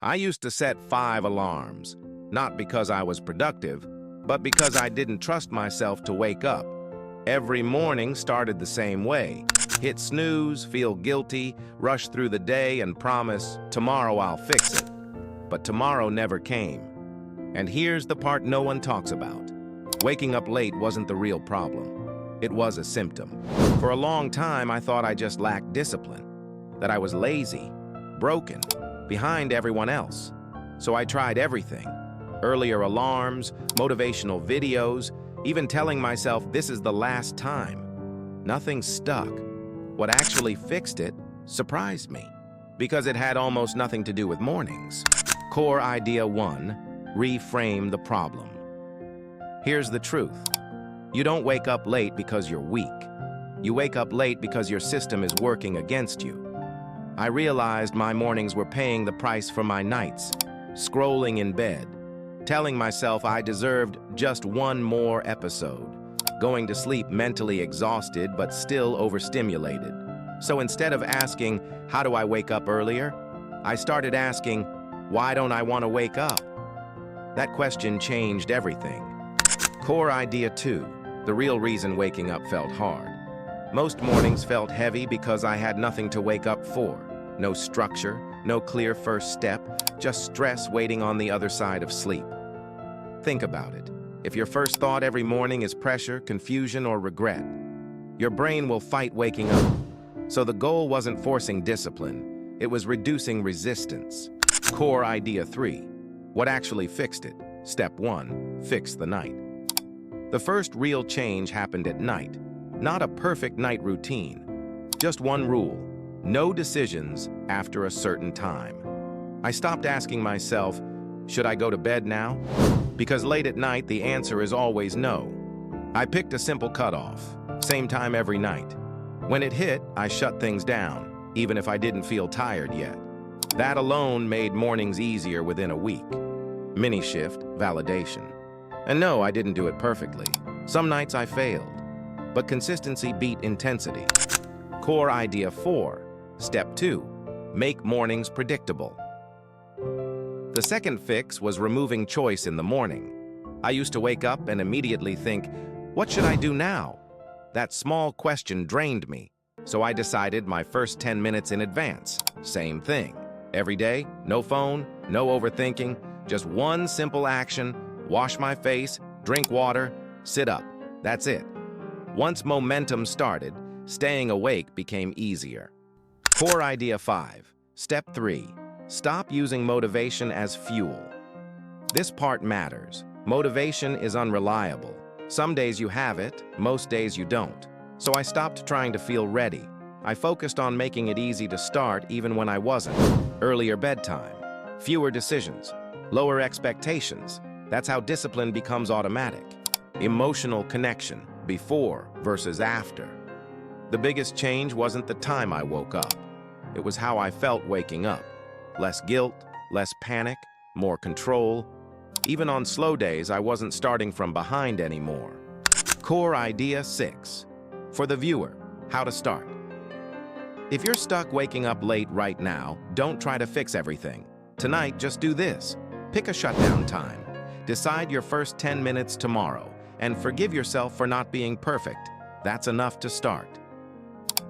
I used to set 5 alarms, not because I was productive, but because I didn't trust myself to wake up. Every morning started the same way. Hit snooze, feel guilty, rush through the day and promise, tomorrow I'll fix it. But tomorrow never came. And here's the part no one talks about. Waking up late wasn't the real problem. It was a symptom. For a long time, I thought I just lacked discipline, that I was lazy, broken, behind everyone else. So I tried everything. Earlier alarms, motivational videos, even telling myself this is the last time. Nothing stuck. What actually fixed it surprised me, because it had almost nothing to do with mornings. Core idea 1, reframe the problem. Here's the truth. You don't wake up late because you're weak. You wake up late because your system is working against you. I realized my mornings were paying the price for my nights, scrolling in bed, telling myself I deserved just one more episode, going to sleep mentally exhausted but still overstimulated. So instead of asking, how do I wake up earlier? I started asking, why don't I want to wake up? That question changed everything. Core idea 2, the real reason waking up felt hard. Most mornings felt heavy because I had nothing to wake up for. No structure, no clear first step, just stress waiting on the other side of sleep. Think about it. If your first thought every morning is pressure, confusion, or regret, your brain will fight waking up. So the goal wasn't forcing discipline, it was reducing resistance. Core idea 3, what actually fixed it? Step 1, fix the night. The first real change happened at night, not a perfect night routine. Just one rule. No decisions after a certain time. I stopped asking myself, should I go to bed now? Because late at night, the answer is always no. I picked a simple cutoff, same time every night. When it hit, I shut things down, even if I didn't feel tired yet. That alone made mornings easier within a week. Mini shift, validation. And no, I didn't do it perfectly. Some nights I failed, but consistency beat intensity. Core idea 4. Step 2, make mornings predictable. The second fix was removing choice in the morning. I used to wake up and immediately think, what should I do now? That small question drained me, so I decided my first 10 minutes in advance. Same thing. Every day, no phone, no overthinking, just one simple action, wash my face, drink water, sit up. That's it. Once momentum started, staying awake became easier. Core idea 5. Step 3. Stop using motivation as fuel. This part matters. Motivation is unreliable. Some days you have it, most days you don't. So I stopped trying to feel ready. I focused on making it easy to start even when I wasn't. Earlier bedtime, fewer decisions, lower expectations. That's how discipline becomes automatic. Emotional connection, before versus after. The biggest change wasn't the time I woke up. It was how I felt waking up. Less guilt, less panic, more control. Even on slow days, I wasn't starting from behind anymore. Core idea 6. For the viewer, how to start. If you're stuck waking up late right now, don't try to fix everything. Tonight, just do this. Pick a shutdown time. Decide your first 10 minutes tomorrow, and forgive yourself for not being perfect. That's enough to start.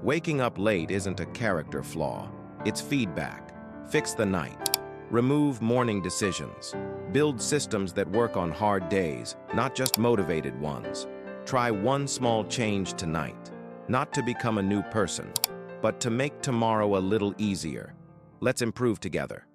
Waking up late isn't a character flaw. It's feedback. Fix the night. Remove morning decisions. Build systems that work on hard days, not just motivated ones. Try one small change tonight, not to become a new person, but to make tomorrow a little easier. Let's improve together.